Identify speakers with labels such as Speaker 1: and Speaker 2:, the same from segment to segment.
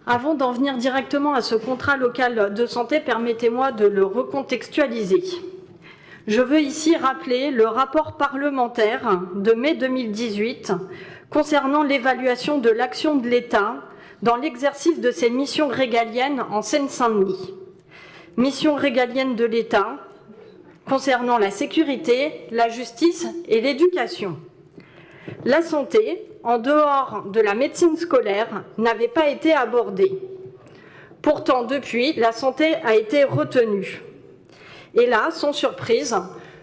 Speaker 1: Avant d'en venir directement à ce contrat local de santé, permettez-moi de le recontextualiser. Je veux ici rappeler le rapport parlementaire de mai 2018 concernant l'évaluation de l'action de l'État dans l'exercice de ses missions régaliennes en Seine-Saint-Denis. Missions régaliennes de l'État concernant la sécurité, la justice et l'éducation. La santé, en dehors de la médecine scolaire, n'avait pas été abordée. Pourtant, depuis, la santé a été retenue. Et là, sans surprise,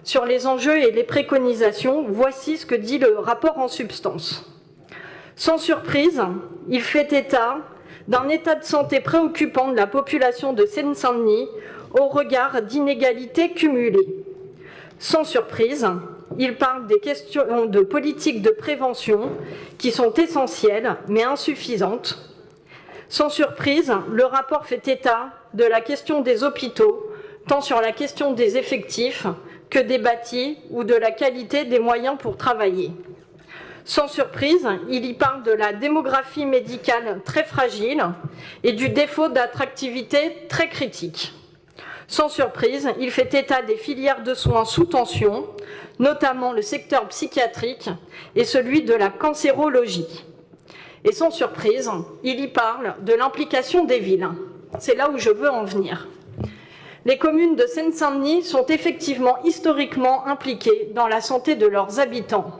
Speaker 1: sur les enjeux et les préconisations, voici ce que dit le rapport en substance. Sans surprise, il fait état d'un état de santé préoccupant de la population de Seine-Saint-Denis au regard d'inégalités cumulées. Sans surprise, il parle des questions de politique de prévention qui sont essentielles mais insuffisantes. Sans surprise, le rapport fait état de la question des hôpitaux, tant sur la question des effectifs que des bâtis ou de la qualité des moyens pour travailler. Sans surprise, il y parle de la démographie médicale très fragile et du défaut d'attractivité très critique. Sans surprise, il fait état des filières de soins sous tension, notamment le secteur psychiatrique et celui de la cancérologie. Et sans surprise, il y parle de l'implication des villes. C'est là où je veux en venir. Les communes de Seine-Saint-Denis sont effectivement historiquement impliquées dans la santé de leurs habitants.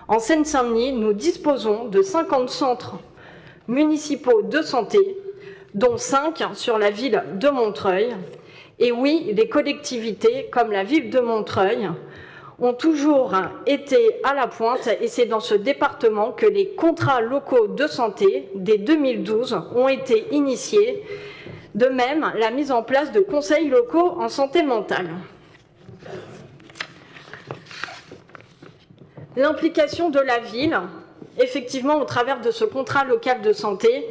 Speaker 1: En Seine-Saint-Denis, nous disposons de 50 centres municipaux de santé, dont 5 sur la ville de Montreuil. Et oui, les collectivités, comme la ville de Montreuil, ont toujours été à la pointe et c'est dans ce département que les contrats locaux de santé, dès 2012, ont été initiés. De même, la mise en place de conseils locaux en santé mentale. L'implication de la ville, effectivement, au travers de ce contrat local de santé,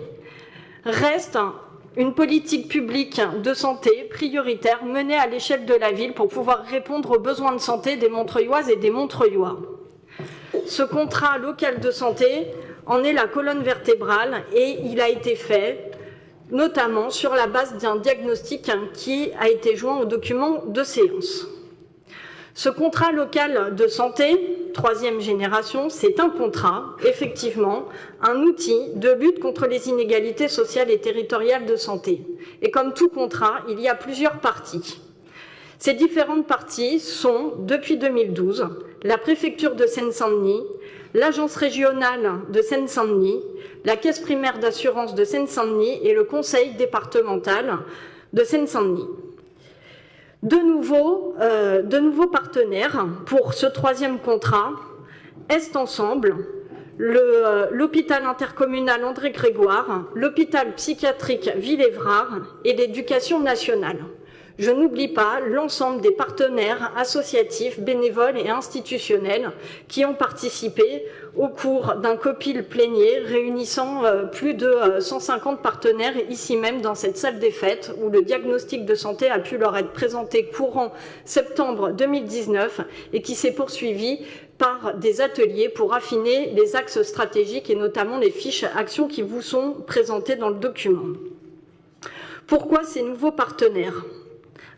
Speaker 1: reste une politique publique de santé prioritaire menée à l'échelle de la ville pour pouvoir répondre aux besoins de santé des Montreuilloises et des Montreuillois. Ce contrat local de santé en est la colonne vertébrale et il a été fait notamment sur la base d'un diagnostic qui a été joint au document de séance. Ce contrat local de santé, troisième génération, c'est un contrat, effectivement, un outil de lutte contre les inégalités sociales et territoriales de santé. Et comme tout contrat, il y a plusieurs parties. Ces différentes parties sont, depuis 2012, la préfecture de Seine-Saint-Denis, l'agence régionale de Seine-Saint-Denis, la caisse primaire d'assurance de Seine-Saint-Denis et le conseil départemental de Seine-Saint-Denis. De nouveaux partenaires pour ce troisième contrat, Est Ensemble, l'hôpital intercommunal André Grégoire, l'hôpital psychiatrique Ville-Évrard et l'éducation nationale. Je n'oublie pas l'ensemble des partenaires associatifs, bénévoles et institutionnels qui ont participé au cours d'un copil plénier réunissant plus de 150 partenaires ici même dans cette salle des fêtes où le diagnostic de santé a pu leur être présenté courant septembre 2019 et qui s'est poursuivi par des ateliers pour affiner les axes stratégiques et notamment les fiches actions qui vous sont présentées dans le document. Pourquoi ces nouveaux partenaires ?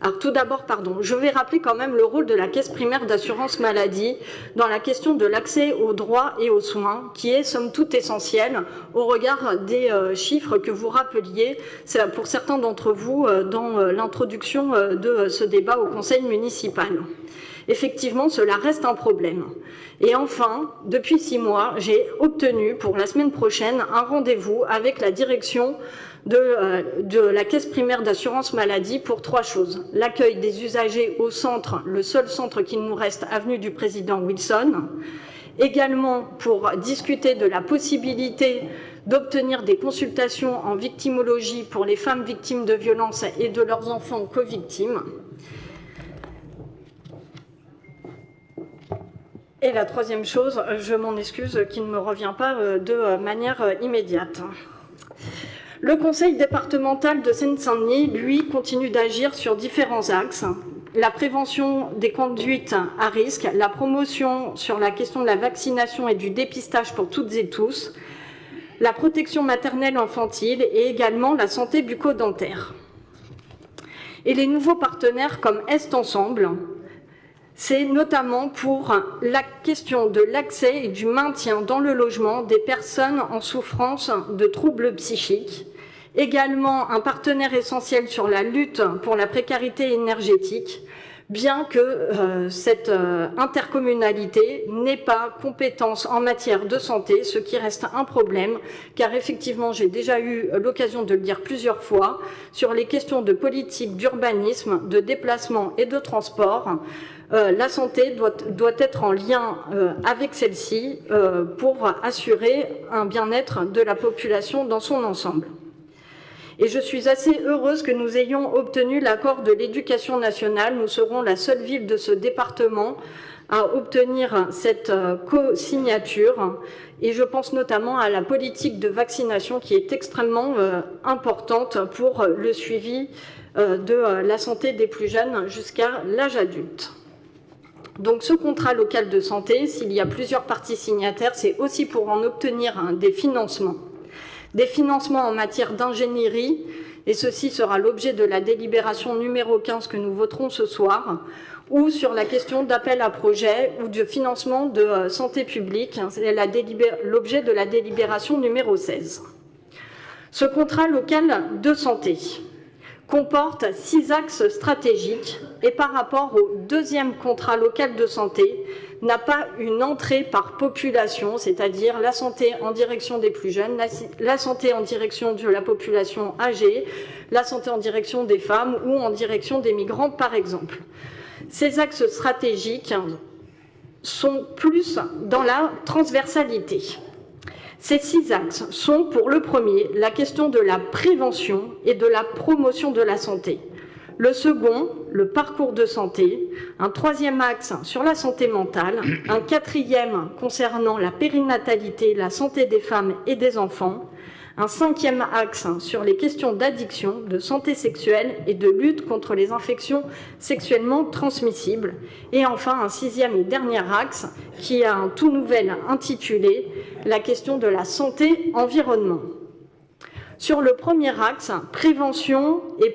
Speaker 1: Alors tout d'abord, je vais rappeler quand même le rôle de la caisse primaire d'assurance maladie dans la question de l'accès aux droits et aux soins, qui est somme toute essentiel au regard des chiffres que vous rappeliez, pour certains d'entre vous, dans l'introduction de ce débat au conseil municipal. Effectivement, cela reste un problème. Et enfin, depuis 6 mois, j'ai obtenu pour la semaine prochaine un rendez-vous avec la direction de la caisse primaire d'assurance maladie pour 3 choses. L'accueil des usagers au centre, le seul centre qu'il nous reste, avenue du Président Wilson. Également pour discuter de la possibilité d'obtenir des consultations en victimologie pour les femmes victimes de violences et de leurs enfants co-victimes. Et la troisième chose, je m'en excuse, qui ne me revient pas de manière immédiate. Le conseil départemental de Seine-Saint-Denis, lui, continue d'agir sur différents axes. La prévention des conduites à risque, la promotion sur la question de la vaccination et du dépistage pour toutes et tous, la protection maternelle infantile et également la santé bucco-dentaire. Et les nouveaux partenaires comme Est Ensemble, c'est notamment pour la question de l'accès et du maintien dans le logement des personnes en souffrance de troubles psychiques. Également un partenaire essentiel sur la lutte pour la précarité énergétique, bien que cette intercommunalité n'ait pas compétence en matière de santé, ce qui reste un problème, car effectivement, j'ai déjà eu l'occasion de le dire plusieurs fois, sur les questions de politique, d'urbanisme, de déplacement et de transport, la santé doit être en lien avec celle-ci pour assurer un bien-être de la population dans son ensemble. Et je suis assez heureuse que nous ayons obtenu l'accord de l'Éducation nationale. Nous serons la seule ville de ce département à obtenir cette co-signature. Et je pense notamment à la politique de vaccination qui est extrêmement importante pour le suivi de la santé des plus jeunes jusqu'à l'âge adulte. Donc ce contrat local de santé, s'il y a plusieurs parties signataires, c'est aussi pour en obtenir des financements. Des financements en matière d'ingénierie, et ceci sera l'objet de la délibération numéro 15 que nous voterons ce soir, ou sur la question d'appel à projet ou de financement de santé publique, c'est l'objet de la délibération numéro 16. Ce contrat local de santé comporte 6 axes stratégiques et par rapport au deuxième contrat local de santé, n'a pas une entrée par population, c'est-à-dire la santé en direction des plus jeunes, la santé en direction de la population âgée, la santé en direction des femmes ou en direction des migrants, par exemple. Ces axes stratégiques sont plus dans la transversalité. Ces 6 axes sont, pour le premier, la question de la prévention et de la promotion de la santé. Le second, le parcours de santé, un troisième axe sur la santé mentale, un quatrième concernant la périnatalité, la santé des femmes et des enfants, un cinquième axe sur les questions d'addiction, de santé sexuelle et de lutte contre les infections sexuellement transmissibles, et enfin un sixième et dernier axe qui a un tout nouvel intitulé, la question de la santé environnement. Sur le premier axe, prévention et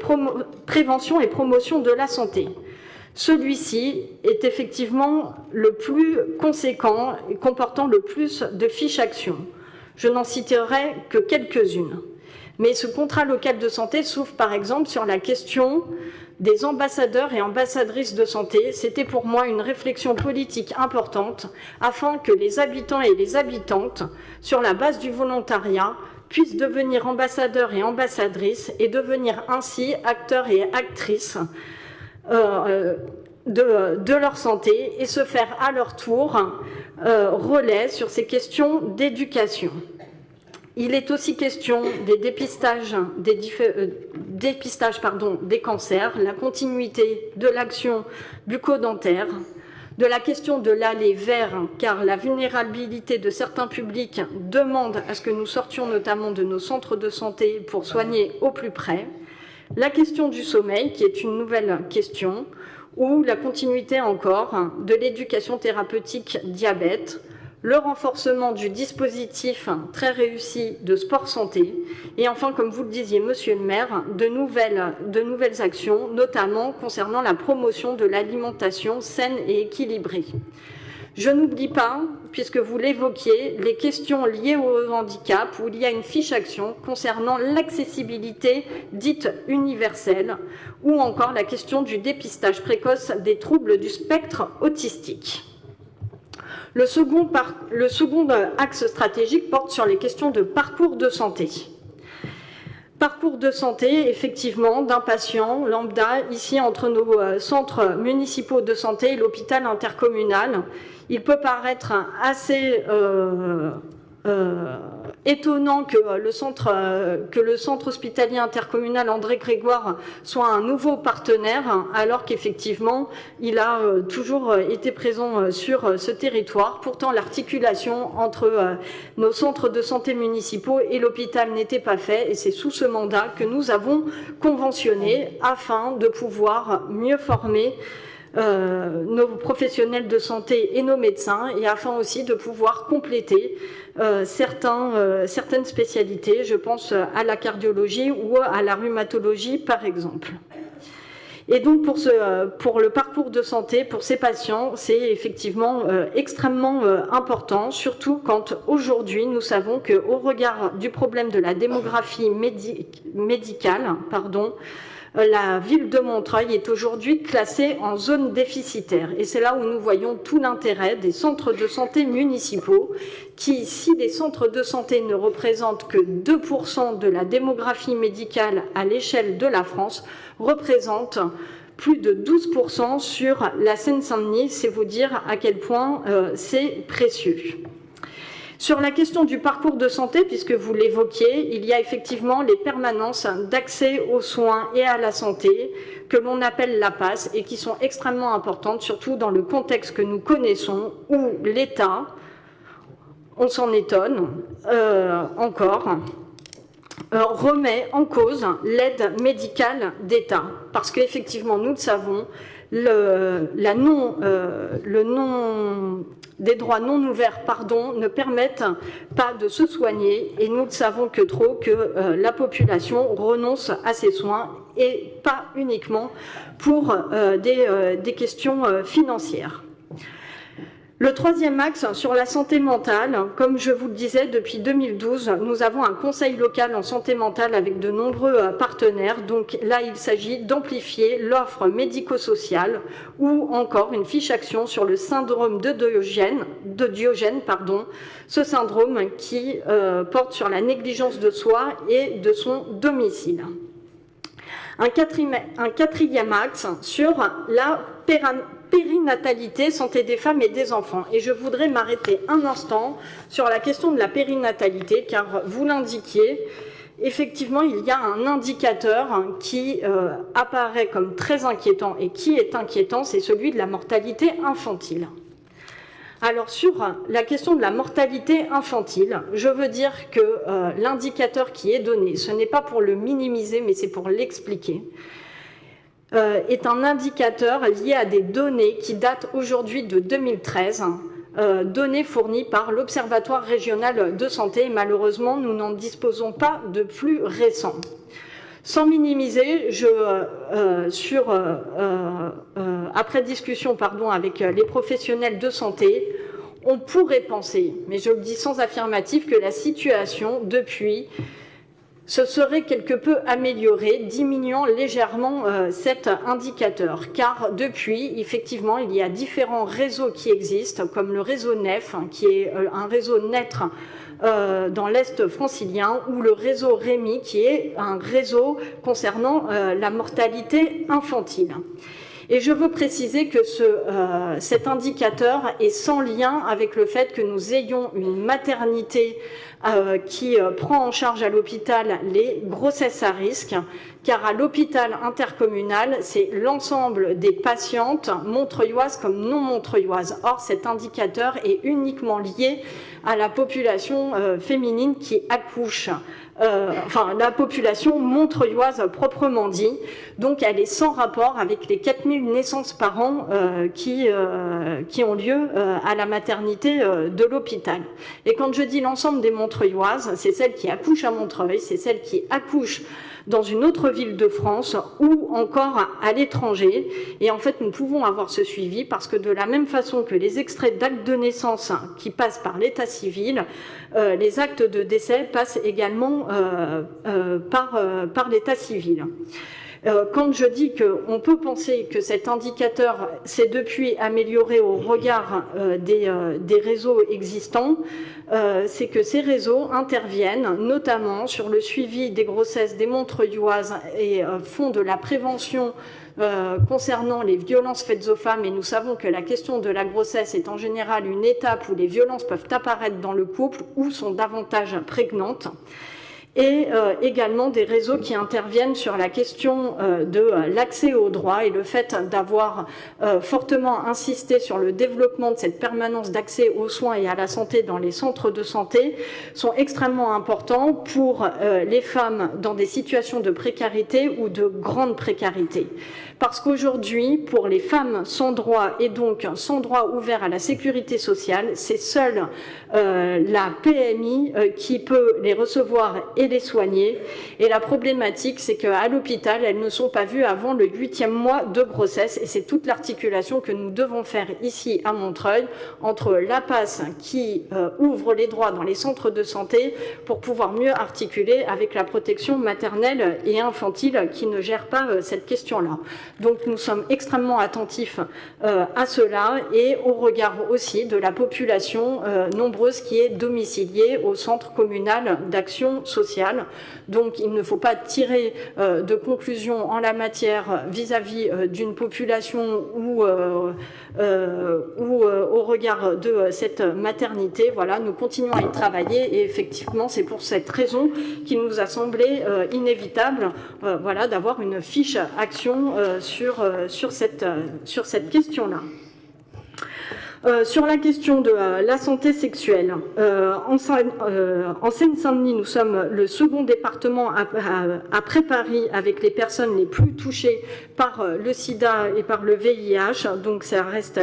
Speaker 1: promotion de la santé. Celui-ci est effectivement le plus conséquent et comportant le plus de fiches actions. Je n'en citerai que quelques-unes. Mais ce contrat local de santé s'ouvre par exemple sur la question des ambassadeurs et ambassadrices de santé. C'était pour moi une réflexion politique importante afin que les habitants et les habitantes, sur la base du volontariat, puissent devenir ambassadeurs et ambassadrices et devenir ainsi acteurs et actrices de leur santé et se faire à leur tour relais sur ces questions d'éducation. Il est aussi question des dépistages des cancers, la continuité de l'action bucco-dentaire, de la question de l'aller vers, car la vulnérabilité de certains publics demande à ce que nous sortions notamment de nos centres de santé pour soigner au plus près, la question du sommeil, qui est une nouvelle question, ou la continuité encore de l'éducation thérapeutique diabète, le renforcement du dispositif très réussi de sport santé, et enfin, comme vous le disiez, monsieur le maire, de nouvelles actions, notamment concernant la promotion de l'alimentation saine et équilibrée. Je n'oublie pas, puisque vous l'évoquiez, les questions liées au handicap, où il y a une fiche action concernant l'accessibilité dite universelle, ou encore la question du dépistage précoce des troubles du spectre autistique. Le second axe stratégique porte sur les questions de parcours de santé. Parcours de santé, effectivement, d'un patient lambda, ici entre nos centres municipaux de santé et l'hôpital intercommunal. Il peut paraître assez étonnant que le centre hospitalier intercommunal André Grégoire soit un nouveau partenaire, alors qu'effectivement, il a toujours été présent sur ce territoire. Pourtant, l'articulation entre nos centres de santé municipaux et l'hôpital n'était pas faite, et c'est sous ce mandat que nous avons conventionné afin de pouvoir mieux former nos professionnels de santé et nos médecins, et afin aussi de pouvoir compléter certaines spécialités, je pense à la cardiologie ou à la rhumatologie par exemple. Et donc pour le parcours de santé, pour ces patients, c'est effectivement extrêmement important, surtout quand aujourd'hui nous savons qu'au regard du problème de la démographie médicale, la ville de Montreuil est aujourd'hui classée en zone déficitaire. Et c'est là où nous voyons tout l'intérêt des centres de santé municipaux qui, si des centres de santé ne représentent que 2% de la démographie médicale à l'échelle de la France, représentent plus de 12% sur la Seine-Saint-Denis. C'est vous dire à quel point c'est précieux. Sur la question du parcours de santé, puisque vous l'évoquiez, il y a effectivement les permanences d'accès aux soins et à la santé, que l'on appelle la PASS, et qui sont extrêmement importantes, surtout dans le contexte que nous connaissons, où l'État, on s'en étonne encore, remet en cause l'aide médicale d'État. Parce qu'effectivement, nous le savons, des droits non ouverts, ne permettent pas de se soigner, et nous ne savons que trop que la population renonce à ces soins, et pas uniquement pour des questions financières. Le troisième axe sur la santé mentale, comme je vous le disais, depuis 2012, nous avons un conseil local en santé mentale avec de nombreux partenaires. Donc là, il s'agit d'amplifier l'offre médico-sociale ou encore une fiche action sur le syndrome de Diogène, ce syndrome qui porte sur la négligence de soi et de son domicile. Un quatrième axe sur la périnatalité, santé des femmes et des enfants. Et je voudrais m'arrêter un instant sur la question de la périnatalité, car vous l'indiquiez, effectivement, il y a un indicateur qui apparaît comme très inquiétant et qui est inquiétant, c'est celui de la mortalité infantile. Alors sur la question de la mortalité infantile, je veux dire que l'indicateur qui est donné, ce n'est pas pour le minimiser, mais c'est pour l'expliquer, est un indicateur lié à des données qui datent aujourd'hui de 2013, données fournies par l'Observatoire régional de santé, et malheureusement nous n'en disposons pas de plus récents. Sans minimiser, après discussion avec les professionnels de santé, on pourrait penser, mais je le dis sans affirmatif, que la situation depuis se serait quelque peu améliorée, diminuant légèrement cet indicateur. Car depuis, effectivement, il y a différents réseaux qui existent, comme le réseau NEF, qui est un réseau naître dans l'Est francilien, ou le réseau REMI, qui est un réseau concernant la mortalité infantile. Et je veux préciser que cet indicateur est sans lien avec le fait que nous ayons une maternité qui prend en charge à l'hôpital les grossesses à risque, car à l'hôpital intercommunal, c'est l'ensemble des patientes montreuilloises comme non montreuilloises. Or, cet indicateur est uniquement lié à la population féminine qui accouche, la population montreuilloise proprement dit. Donc, elle est sans rapport avec les 4000 naissances par an qui ont lieu à la maternité de l'hôpital. Et quand je dis l'ensemble des montreuilloises, c'est celles qui accouchent à Montreuil, c'est celles qui accouchent dans une autre ville de France ou encore à l'étranger. Et en fait, nous pouvons avoir ce suivi parce que de la même façon que les extraits d'actes de naissance qui passent par l'état civil, les actes de décès passent également par l'état civil. Quand je dis qu'on peut penser que cet indicateur s'est depuis amélioré au regard des réseaux existants, c'est que ces réseaux interviennent notamment sur le suivi des grossesses des montreuilloises et font de la prévention concernant les violences faites aux femmes, et nous savons que la question de la grossesse est en général une étape où les violences peuvent apparaître dans le couple ou sont davantage prégnantes. et également des réseaux qui interviennent sur la question de l'accès aux droits, et le fait d'avoir fortement insisté sur le développement de cette permanence d'accès aux soins et à la santé dans les centres de santé sont extrêmement importants pour les femmes dans des situations de précarité ou de grande précarité. Parce qu'aujourd'hui, pour les femmes sans droit et donc sans droit ouvert à la sécurité sociale, c'est seule la PMI qui peut les recevoir et les soigner. Et la problématique, c'est qu'à l'hôpital, elles ne sont pas vues avant le 8e mois de grossesse. Et c'est toute l'articulation que nous devons faire ici à Montreuil entre l'APAS qui ouvre les droits dans les centres de santé pour pouvoir mieux articuler avec la protection maternelle et infantile qui ne gère pas cette question-là. Donc nous sommes extrêmement attentifs à cela et au regard aussi de la population nombreuse qui est domiciliée au centre communal d'action sociale. Donc il ne faut pas tirer de conclusion en la matière vis-à-vis d'une population ou au regard de cette maternité. Voilà, nous continuons à y travailler et effectivement c'est pour cette raison qu'il nous a semblé inévitable voilà, d'avoir une fiche action sur cette question-là. Sur la question de la santé sexuelle, en Seine-Saint-Denis, nous sommes le second département après Paris avec les personnes les plus touchées par le sida et par le VIH, donc ça reste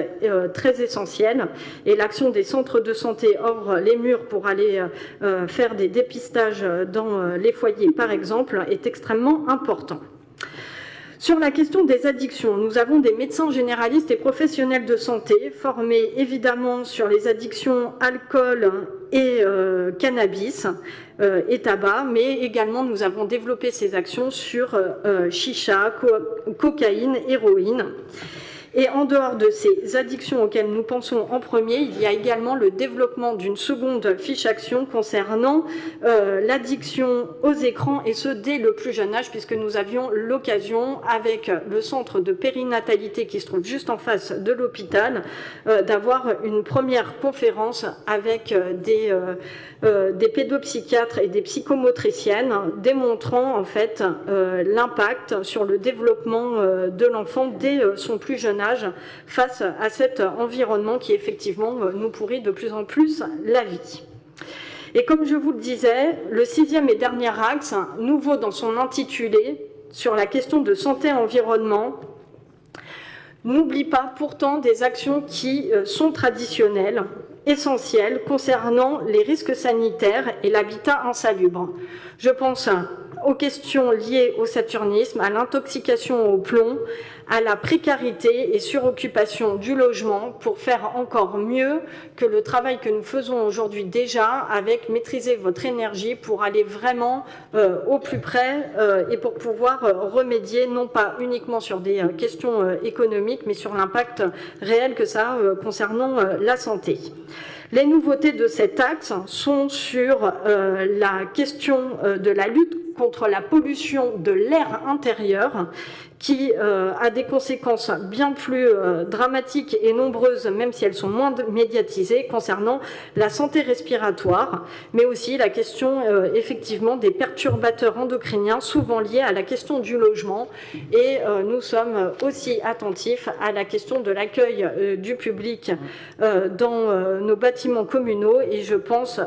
Speaker 1: très essentiel. Et l'action des centres de santé hors les murs pour aller faire des dépistages dans les foyers, par exemple, est extrêmement important. Sur la question des addictions, nous avons des médecins généralistes et professionnels de santé formés évidemment sur les addictions alcool et cannabis et tabac, mais également nous avons développé ces actions sur chicha, cocaïne, héroïne. Et en dehors de ces addictions auxquelles nous pensons en premier, il y a également le développement d'une seconde fiche action concernant l'addiction aux écrans, et ce dès le plus jeune âge, puisque nous avions l'occasion, avec le centre de périnatalité qui se trouve juste en face de l'hôpital, d'avoir une première conférence avec des pédopsychiatres et des psychomotriciennes, démontrant en fait l'impact sur le développement de l'enfant dès son plus jeune âge face à cet environnement qui effectivement nous pourrit de plus en plus la vie. Et comme je vous le disais, le 6e et dernier axe, nouveau dans son intitulé, sur la question de santé-environnement, n'oublie pas pourtant des actions qui sont traditionnelles, essentielles, concernant les risques sanitaires et l'habitat insalubre. Je pense aux questions liées au saturnisme, à l'intoxication au plomb, à la précarité et suroccupation du logement, pour faire encore mieux que le travail que nous faisons aujourd'hui déjà avec maîtriser votre énergie, pour aller vraiment au plus près et pour pouvoir remédier non pas uniquement sur des questions économiques, mais sur l'impact réel que ça a concernant la santé. Les nouveautés de cet axe sont sur la question de la lutte contre la pollution de l'air intérieur, qui a des conséquences bien plus dramatiques et nombreuses, même si elles sont moins médiatisées, concernant la santé respiratoire, mais aussi la question effectivement des perturbateurs endocriniens, souvent liés à la question du logement. Et nous sommes aussi attentifs à la question de l'accueil du public dans nos bâtiments communaux, et je pense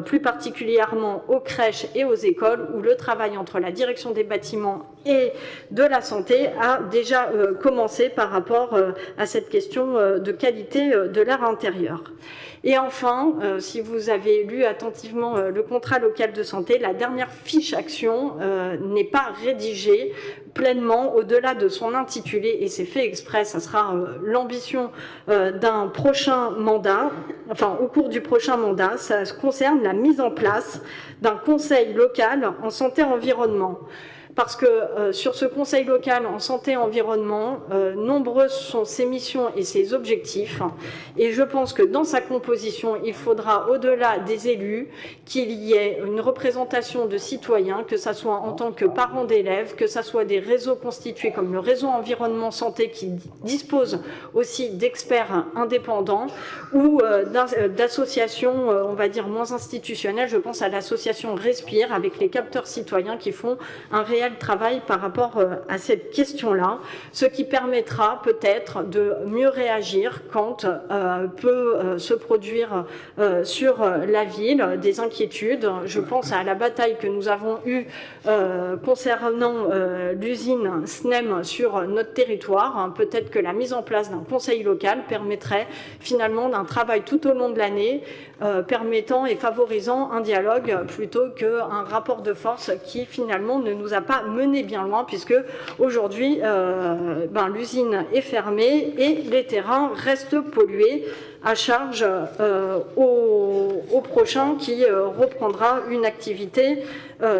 Speaker 1: plus particulièrement aux crèches et aux écoles, où le travail entre la direction des bâtiments et de la santé a déjà commencé par rapport à cette question de qualité de l'air intérieur. Et enfin, si vous avez lu attentivement le contrat local de santé, la dernière fiche action n'est pas rédigée pleinement au-delà de son intitulé, et c'est fait exprès, ça sera l'ambition d'un prochain mandat, enfin au cours du prochain mandat. Ça concerne la mise en place d'un conseil local en santé-environnement. parce que sur ce conseil local en santé et environnement, nombreuses sont ses missions et ses objectifs, et je pense que dans sa composition, il faudra, au-delà des élus, qu'il y ait une représentation de citoyens, que ce soit en tant que parents d'élèves, que ce soit des réseaux constitués comme le réseau environnement santé qui dispose aussi d'experts indépendants, ou d'associations, on va dire, moins institutionnelles. Je pense à l'association Respire, avec les capteurs citoyens qui font un réel travail par rapport à cette question-là, ce qui permettra peut-être de mieux réagir quand peut se produire sur la ville des inquiétudes. Je pense à la bataille que nous avons eue concernant l'usine SNEM sur notre territoire. Peut-être que la mise en place d'un conseil local permettrait finalement d'un travail tout au long de l'année, permettant et favorisant un dialogue plutôt qu'un rapport de force qui finalement ne nous a pas mené bien loin, puisque aujourd'hui l'usine est fermée et les terrains restent pollués, à charge au prochain qui reprendra une activité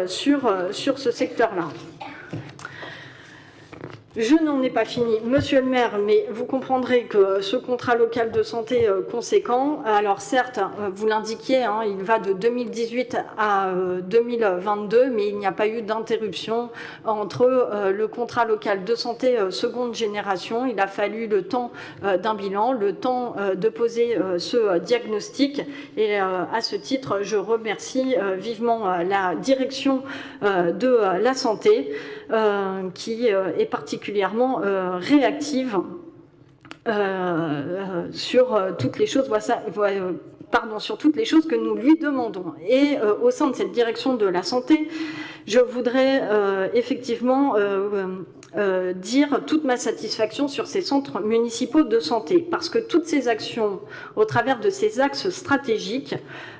Speaker 1: sur ce secteur-là. Je n'en ai pas fini, monsieur le maire, mais vous comprendrez que ce contrat local de santé conséquent, alors certes, vous l'indiquiez, hein, il va de 2018 à 2022, mais il n'y a pas eu d'interruption entre le contrat local de santé seconde génération. Il a fallu le temps d'un bilan, le temps de poser ce diagnostic, et à ce titre, je remercie vivement la direction de la santé qui est particulièrement réactive sur toutes les choses, sur toutes les choses que nous lui demandons. Et au sein de cette direction de la santé, je voudrais effectivement dire toute ma satisfaction sur ces centres municipaux de santé, parce que toutes ces actions, au travers de ces axes stratégiques,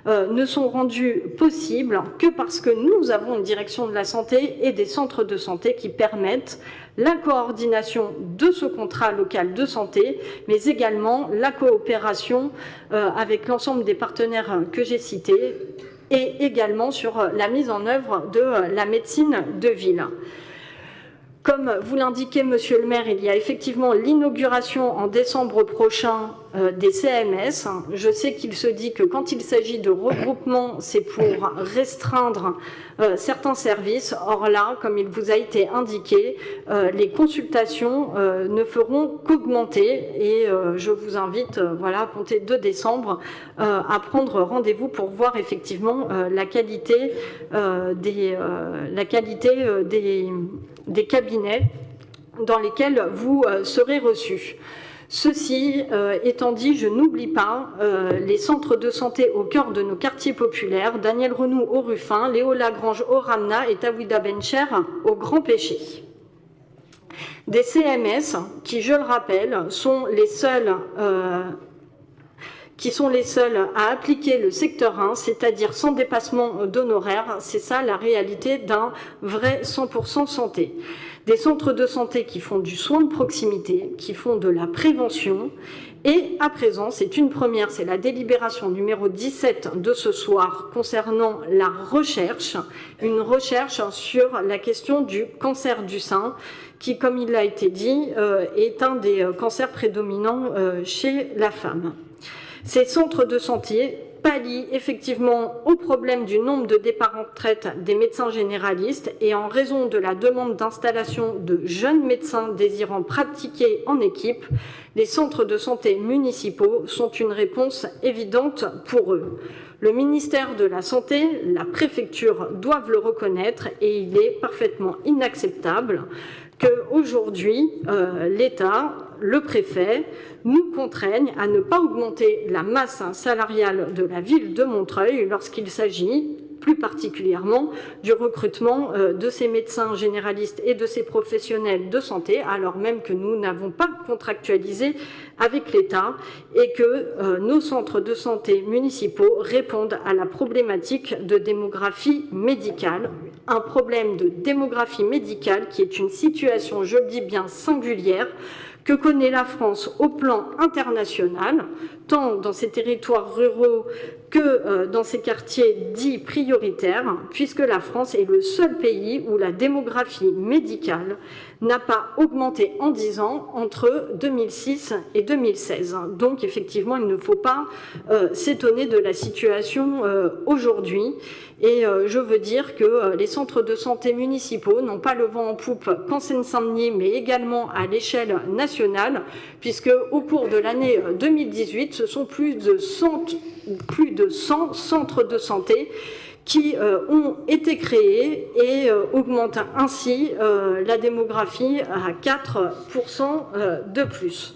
Speaker 1: ne sont rendues possibles que parce que nous avons une direction de la santé et des centres de santé qui permettent la coordination de ce contrat local de santé, mais également la coopération avec l'ensemble des partenaires que j'ai cités, et également sur la mise en œuvre de la médecine de ville. Comme vous l'indiquez, monsieur le maire, il y a effectivement l'inauguration en décembre prochain des CMS. Je sais qu'il se dit que quand il s'agit de regroupement, c'est pour restreindre certains services. Or là, comme il vous a été indiqué, les consultations ne feront qu'augmenter, et je vous invite, à compter de décembre, à prendre rendez-vous pour voir effectivement la qualité des cabinets dans lesquels vous serez reçus. Ceci étant dit, je n'oublie pas les centres de santé au cœur de nos quartiers populaires, Daniel Renou au Ruffin, Léo Lagrange au Ramna et Tawhida Bencher au Grand Péché. Des CMS qui, je le rappelle, sont les seuls à appliquer le secteur 1, c'est-à-dire sans dépassement d'honoraires. C'est ça la réalité d'un vrai 100% santé. Des centres de santé qui font du soin de proximité, qui font de la prévention. Et à présent, c'est une première, c'est la délibération numéro 17 de ce soir concernant la recherche, une recherche sur la question du cancer du sein, qui, comme il a été dit, est un des cancers prédominants chez la femme. Ces centres de santé pallient effectivement au problème du nombre de départs en retraite des médecins généralistes, et en raison de la demande d'installation de jeunes médecins désirant pratiquer en équipe, les centres de santé municipaux sont une réponse évidente pour eux. Le ministère de la Santé, la préfecture doivent le reconnaître, et il est parfaitement inacceptable qu'aujourd'hui, l'État, le préfet, nous contraignent à ne pas augmenter la masse salariale de la ville de Montreuil lorsqu'il s'agit plus particulièrement du recrutement de ces médecins généralistes et de ces professionnels de santé, alors même que nous n'avons pas contractualisé avec l'État et que nos centres de santé municipaux répondent à la problématique de démographie médicale. Un problème de démographie médicale qui est une situation, je le dis bien, singulière, que connaît la France au plan international, tant dans ses territoires ruraux que dans ses quartiers dits prioritaires, puisque la France est le seul pays où la démographie médicale n'a pas augmenté en 10 ans entre 2006 et 2016. Donc effectivement, il ne faut pas s'étonner de la situation aujourd'hui. Et je veux dire que les centres de santé municipaux n'ont pas le vent en poupe qu'en Seine-Saint-Denis, mais également à l'échelle nationale, puisque au cours de l'année 2018, ce sont plus de 100 centres de santé qui ont été créés et augmentent ainsi la démographie à 4% de plus.